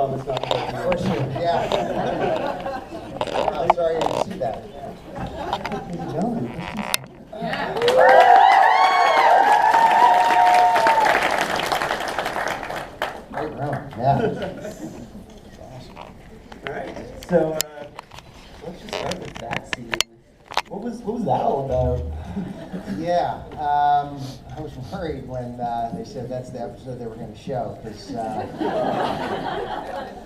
promise not to go through For sure, yeah. I'm sorry I didn't see that. Ladies and gentlemen, great room, yeah. All right, so let's just start with that scene. What was that all about? Yeah, I was worried when they said that's the episode they were going to show, because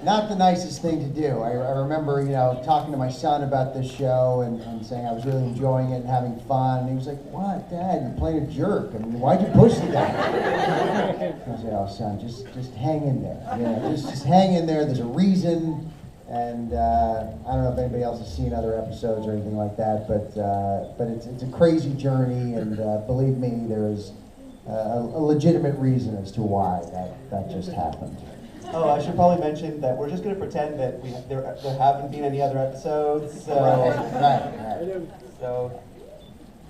not the nicest thing to do. I remember, talking to my son about this show and saying I was really enjoying it and having fun. And he was like, "What, Dad? You're playing a jerk. I mean, why'd you push it that way?" I was like, "Oh, son, just hang in there. Just hang in there. There's a reason." And I don't know if anybody else has seen other episodes or anything like that, but it's a crazy journey, and believe me, there is a legitimate reason as to why that just happened. Oh, I should probably mention that we're just going to pretend that there haven't been any other episodes. So. Right. So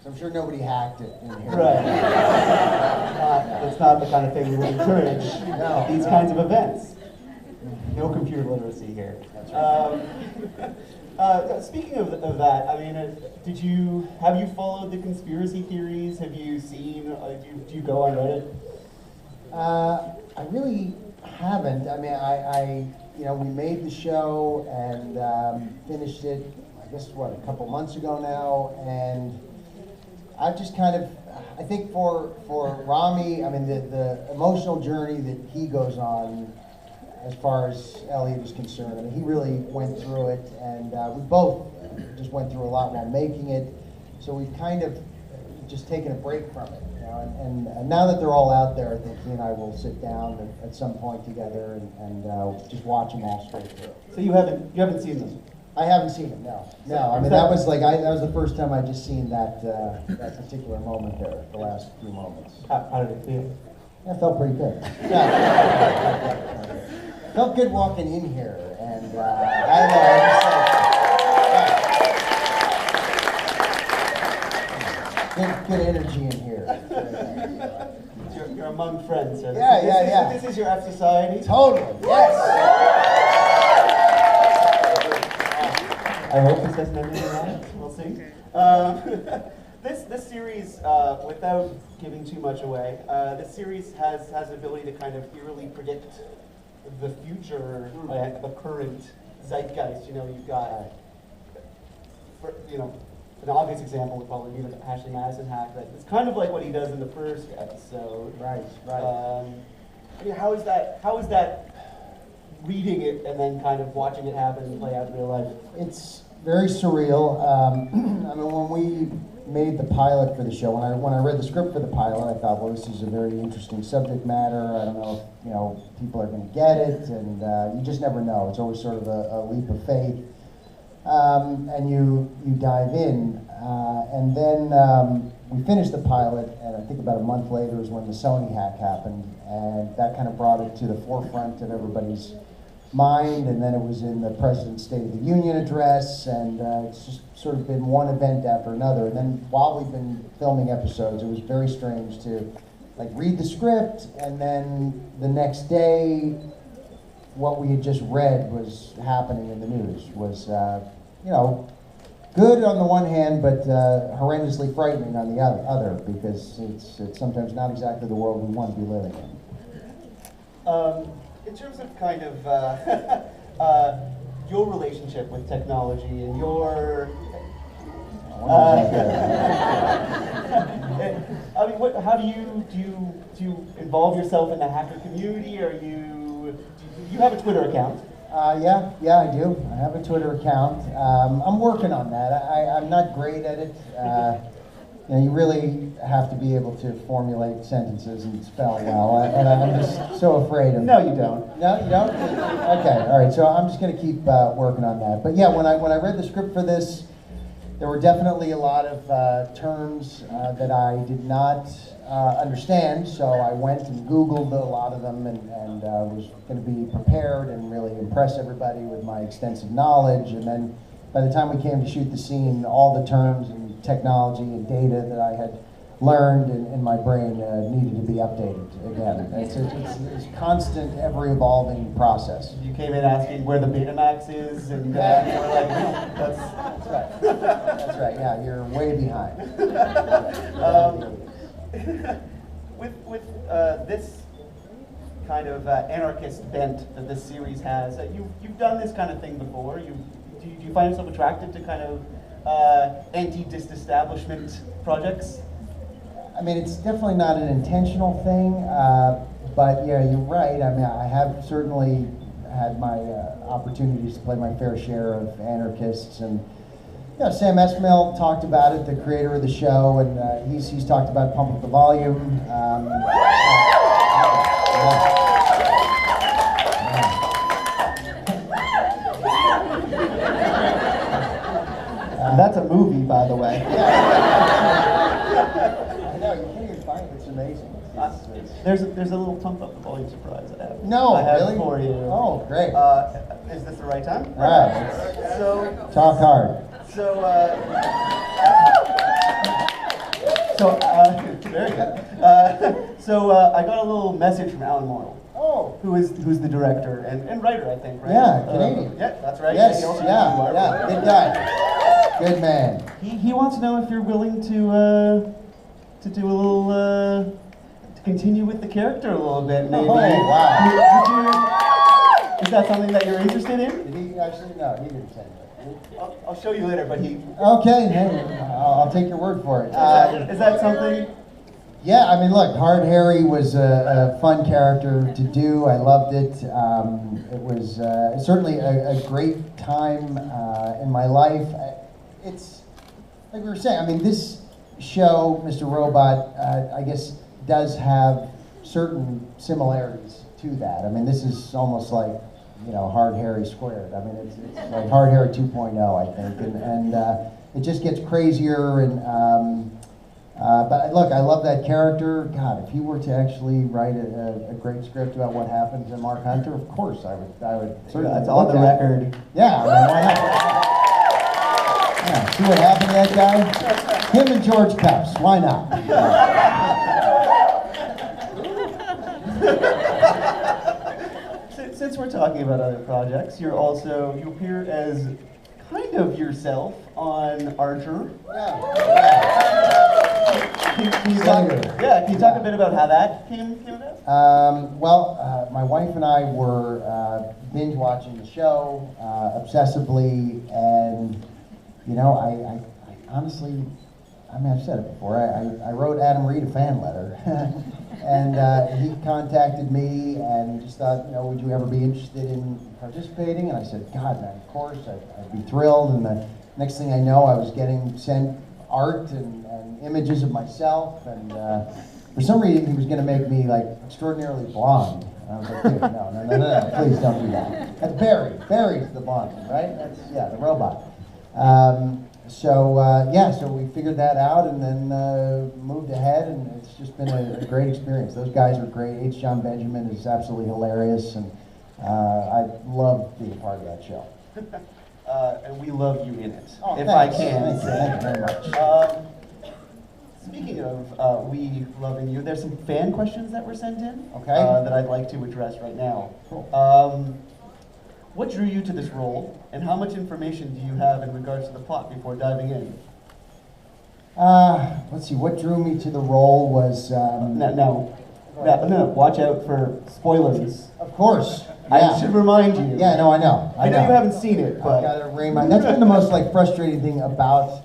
I'm sure nobody hacked it in here. Right. It's not the kind of thing we would encourage these kinds of events. No computer literacy here. That's right. Speaking of that, I mean, have you followed the conspiracy theories? Have you seen? Do you go on Reddit? I really haven't. I mean, we made the show and finished it. I guess a couple months ago now, and I've just kind of. I think for Rami, I mean, the emotional journey that he goes on. As far as Elliot is concerned, I mean, he really went through it, and we both just went through a lot while making it. So we've kind of just taken a break from it, And now that they're all out there, I think he and I will sit down at some point together and just watch them all straight through. So you haven't seen them? I haven't seen them. No. I mean, that was the first time I just seen that particular moment there, the last few moments. How did it feel? Yeah, it felt pretty good. Yeah. Felt good walking in here, and I don't know, good energy in here. You're among friends, so Yeah. This is your F society? Totally, yes. I hope this doesn't end anything on it. We'll see. This series, without giving too much away, this series has the ability to kind of eerily predict the future, the current zeitgeist. You've got, an obvious example would probably be the Ashley Madison hack. That it's kind of like what he does in the first episode. Right. I mean, how is that reading it and then kind of watching it happen and play out in real life? It's very surreal. I mean, when we made the pilot for the show, when I read the script for the pilot, I thought, well, this is a very interesting subject matter. I don't know if people are going to get it, and you just never know. It's always sort of a leap of faith, and you dive in, and then we finished the pilot, and I think about a month later is when the Sony hack happened, and that kind of brought it to the forefront of everybody's mind, and then it was in the President's State of the Union address, and it's just sort of been one event after another. And then while we've been filming episodes, it was very strange to read the script, and then the next day, what we had just read was happening in the news was, good on the one hand, but horrendously frightening on the other, because it's sometimes not exactly the world we want to be living in. In terms of kind of your relationship with technology and your, I mean, how do you involve yourself in the hacker community? Do you have a Twitter account? Yeah, I do. I have a Twitter account. I'm working on that. I'm not great at it. You really have to be able to formulate sentences and spell well, and I'm just so afraid of. No, you don't. No, you don't? Okay, all right. So I'm just going to keep working on that. But yeah, when I read the script for this, there were definitely a lot of terms that I did not understand. So I went and Googled a lot of them, and was going to be prepared and really impress everybody with my extensive knowledge. And then by the time we came to shoot the scene, all the terms and technology and data that I had learned in my brain needed to be updated again. It's a constant, ever-evolving process. You came in asking where the Betamax is, and you were like, no, that's right. That's right, yeah, you're way behind. With this kind of anarchist bent that this series has, you've done this kind of thing before. Do you find yourself attracted to kind of anti-disestablishment projects? I mean, it's definitely not an intentional thing, but yeah, you're right. I mean, I have certainly had my opportunities to play my fair share of anarchists, and Sam Esmail talked about it, the creator of the show, and he's talked about Pump Up the Volume. That's a movie, by the way. I know, you can't even find it. It's amazing. There's a little Pump Up the Volume surprise I have. No, I have really? for you. Oh, great. Is this the right time? All right. So Talk hard. Very good. I got a little message from Alan Morrill. Oh. Who's the director and writer, I think, right? Yeah, Canadian. Yeah, that's right. Yes, yeah, good guy. Good man. He wants to know if you're willing to do a little, to continue with the character a little bit, maybe. Oh, wow. Is that something that you're interested in? Did he actually? No, he didn't say that. I'll show you later, but he... Okay, hey, I'll take your word for it. Is that something? Yeah, I mean, look, Hard Harry was a fun character to do. I loved it. It was certainly a great time in my life. It's, like we were saying, I mean, this show, Mr. Robot, I guess, does have certain similarities to that. I mean, this is almost like, Hard Harry squared. I mean, it's like Hard Harry 2.0, I think, and it just gets crazier. And but look, I love that character. God, if he were to actually write a great script about what happened to Mark Hunter, of course I would certainly. That's on the record. Yeah, I mean, why not? Yeah, see what happened to that guy? Him and George Peps. Why not? Since we're talking about other projects, you appear as kind of yourself on Archer. Can you talk a bit about how that came about? My wife and I were binge watching the show obsessively, and I honestly, I mean, I've said it before. I wrote Adam Reed a fan letter, and he contacted me and just thought, would you ever be interested in participating? And I said, God, man, of course, I'd be thrilled. And the next thing I know, I was getting sent art and images of myself, and for some reason, he was going to make me like extraordinarily blonde. And I was like, dude, no, please don't do that. That's Barry. Barry's the blonde, right? That's the robot. So we figured that out and then moved ahead, and it's just been a great experience. Those guys are great. H. John Benjamin is absolutely hilarious, and I love being a part of that show. And we love you in it, if thanks. I can. Thank you very much. Speaking of we loving you, there's some fan questions that were sent in that I'd like to address right now. Cool. What drew you to this role, and how much information do you have in regards to the plot before diving in? Let's see, what drew me to the role was... No, watch out for spoilers. Of course. Yeah. I should remind you. Yeah, no, I know. I know you haven't seen it, but... I've got to remind. That's been the most frustrating thing about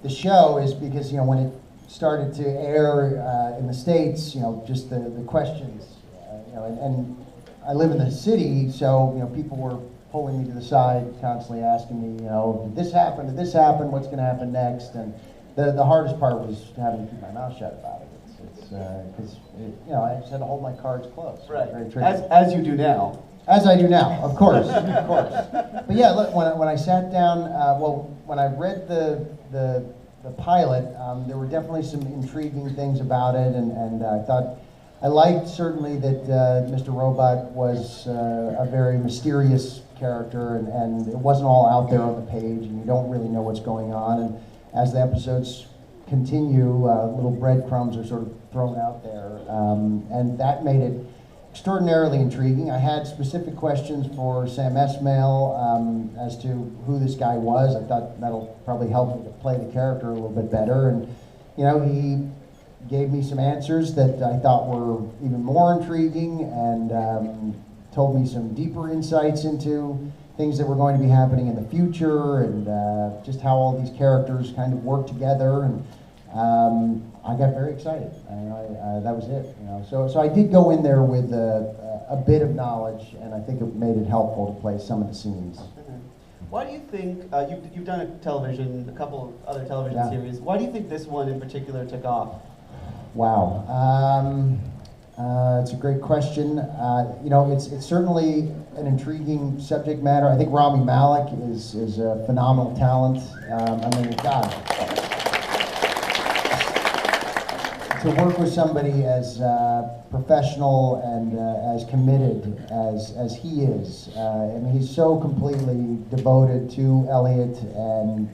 the show, is because, when it started to air in the States, just the questions, and I live in the city, so people were pulling me to the side, constantly asking me, did this happen? What's going to happen next? And the hardest part was having to keep my mouth shut about it. Because I just had to hold my cards close. Right. Very tricky. As you do now. As I do now, of course, of course. But yeah, look, when I sat down, when I read the pilot, there were definitely some intriguing things about it, and I thought. I liked certainly that Mr. Robot was a very mysterious character, and it wasn't all out there on the page, and you don't really know what's going on. And as the episodes continue. Little breadcrumbs are sort of thrown out there, and that made it extraordinarily intriguing. I had specific questions for Sam Esmail as to who this guy was. I thought that'll probably help me to play the character a little bit better, and he gave me some answers that I thought were even more intriguing, and told me some deeper insights into things that were going to be happening in the future, and just how all these characters kind of work together, and I got very excited. That was it. So I did go in there with a bit of knowledge, and I think it made it helpful to play some of the scenes. Why do you think, you've done a couple of other television series, why do you think this one in particular took off? Wow. It's a great question. It's certainly an intriguing subject matter. I think Rami Malek is a phenomenal talent. God, to work with somebody as professional and as committed as he is. He's so completely devoted to Elliot, and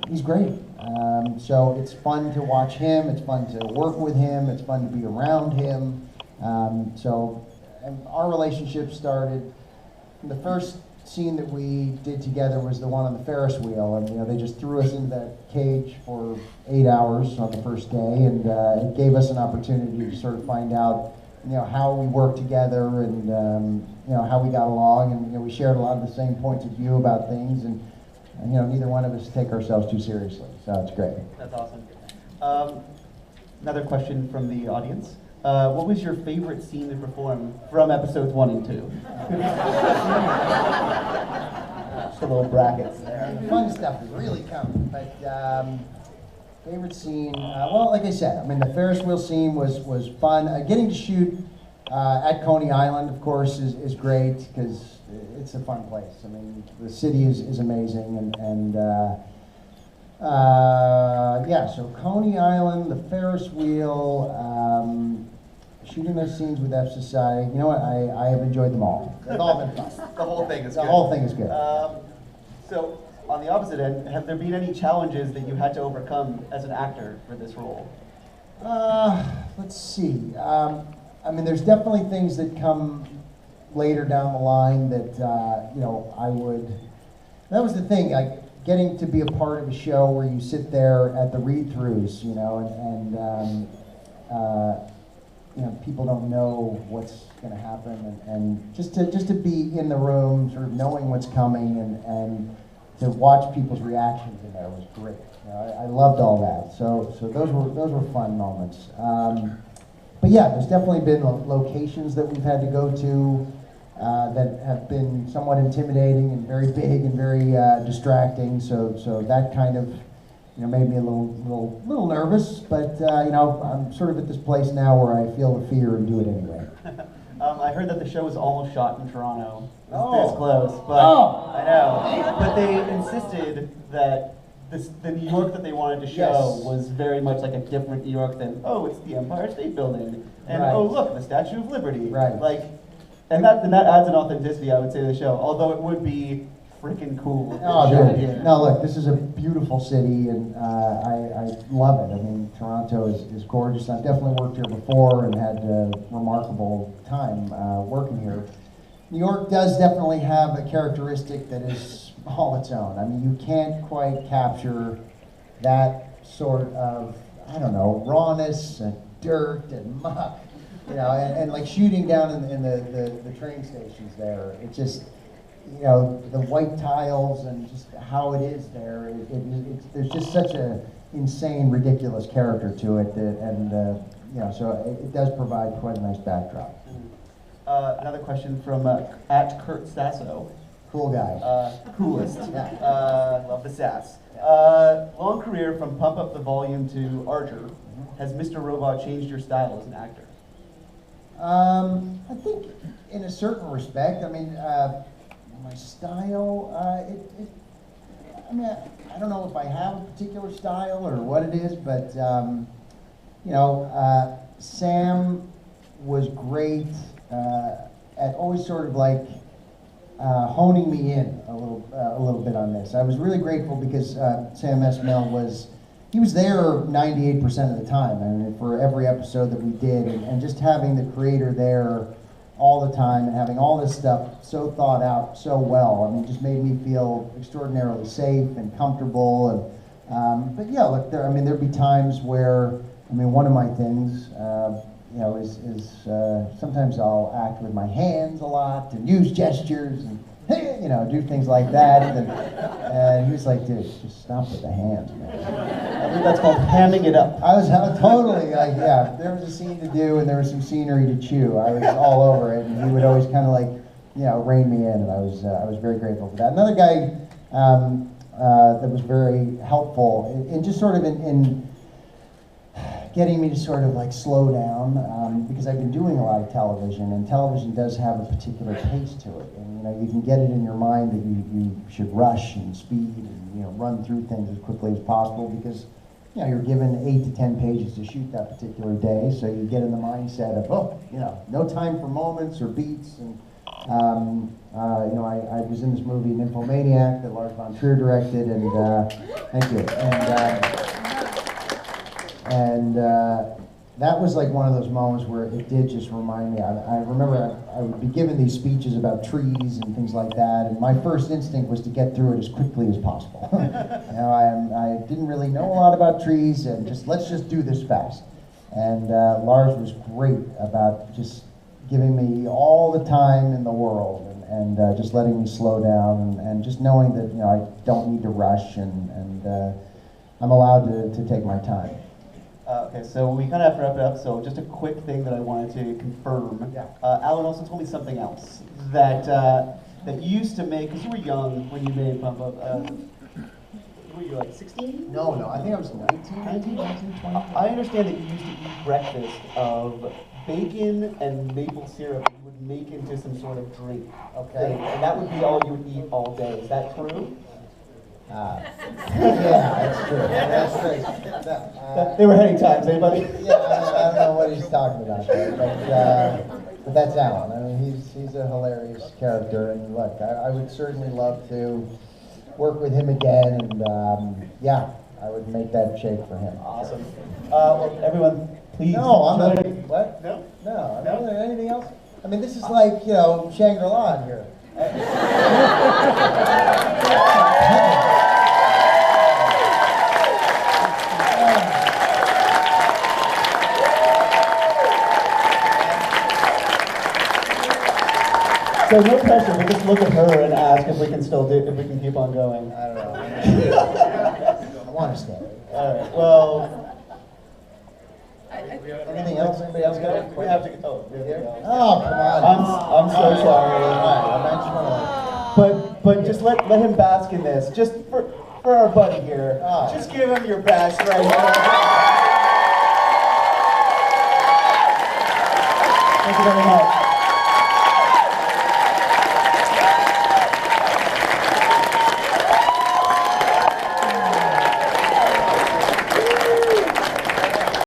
he's great. So it's fun to watch him. It's fun to work with him. It's fun to be around him. And our relationship started. The first scene that we did together was the one on the Ferris wheel, and they just threw us into that cage for 8 hours on the first day, and it gave us an opportunity to sort of find out how we work together, and how we got along, and we shared a lot of the same points of view about things, and neither one of us take ourselves too seriously, so it's great. That's awesome. Another question from the audience. What was your favorite scene to perform from episodes 1 and 2? Just a little brackets there. The fun stuff is really coming, but favorite scene, well, like I said, the Ferris wheel scene was fun. Getting to shoot at Coney Island, of course, is great, because it's a fun place. The city is amazing, and so Coney Island, the Ferris wheel, shooting those scenes with F Society. You know what? I have enjoyed them all. They've all been fun. The whole thing is good. The whole thing is good. So, on the opposite end, have there been any challenges that you had to overcome as an actor for this role? Let's see. There's definitely things that come later down the line that I would. That was the thing. Getting to be a part of a show where you sit there at the read-throughs, and people don't know what's going to happen, and just to be in the room, sort of knowing what's coming, and to watch people's reactions in there was great. I loved all that. So those were fun moments. But yeah, there's definitely been locations that we've had to go to that have been somewhat intimidating and very big and very distracting. So that kind of made me a little nervous. But I'm sort of at this place now where I feel the fear and do it anyway. I heard that the show was almost shot in Toronto. It was this close, but I know. But they insisted that the New York that they wanted to show was very much like a different New York than, it's the Empire State Building, and look, the Statue of Liberty. Right. And that adds an authenticity, I would say, to the show. Although it would be freaking cool. Oh, dude. No, look, this is a beautiful city, and I love it. Toronto is gorgeous. I've definitely worked here before and had a remarkable time working here. New York does definitely have a characteristic that is all its own. You can't quite capture that sort of, rawness and dirt and muck, and like shooting down in the train stations there. It just, the white tiles and just how it is there. There's just such a insane, ridiculous character to it, so it does provide quite a nice backdrop. Another question from at Kurt Sasso. Cool guy. Coolest. Love the sass. Long career from Pump Up the Volume to Archer. Has Mr. Robot changed your style as an actor? I think in a certain respect. My style, I don't know if I have a particular style or what it is, but, Sam was great at always sort of honing me in a little bit on this. I was really grateful because Sam Esmail he was there 98% of the time. I mean, for every episode that we did, and just having the creator there all the time and having all this stuff so thought out so well. I mean, it just made me feel extraordinarily safe and comfortable. And but yeah, look, there'd be times where, one of my things, is sometimes I'll act with my hands a lot and use gestures and do things like that. And he was like, dude, just stop with the hands, man. I think that's called hamming it up. I was totally like, yeah, there was a scene to do and there was some scenery to chew. I was all over it, and he would always kind of like, rein me in, and I was very grateful for that. Another guy that was very helpful in just sort of in getting me to sort of like slow down, because I've been doing a lot of television, and television does have a particular pace to it, and you can get it in your mind that you should rush and speed and run through things as quickly as possible, because you're given 8 to 10 pages to shoot that particular day, so you get in the mindset of no time for moments or beats. And I was in this movie Nymphomaniac that Lars von Trier directed, and thank you. And that was like one of those moments where it did just remind me. I remember I would be given these speeches about trees and things like that, and my first instinct was to get through it as quickly as possible. I didn't really know a lot about trees, and let's just do this fast. And Lars was great about just giving me all the time in the world, and just letting me slow down, and just knowing that I don't need to rush, and I'm allowed to take my time. Okay, so we kind of have to wrap it up, so just a quick thing that I wanted to confirm. Yeah. Alan also told me something else that you used to make, because you were young when you made Pump Up. Were you like 16? No, I think I was 19, 20. I understand that you used to eat breakfast of bacon and maple syrup that you would make into some sort of drink. Okay. And that would be all you would eat all day. Is that true? Yeah, that's true. That's great. They were heady times, anybody? Yeah, I don't know what he's talking about there, but that's Alan. I mean, he's a hilarious character, and look, I would certainly love to work with him again, and yeah, I would make that shake for him. Awesome. Well, everyone, please. No, I'm not. What? No? No. No. Anything else? I mean, this is like Shangri-La here. So no pressure, but just look at her and ask if we can keep on going. I don't know. I want to stay. All right. Well. Anything else? Anybody else got it? We have to. Oh, come on. I'm so sorry. I mentioned But just let him bask in this. Just for our buddy here. Just give him your best right here. Thank you very much.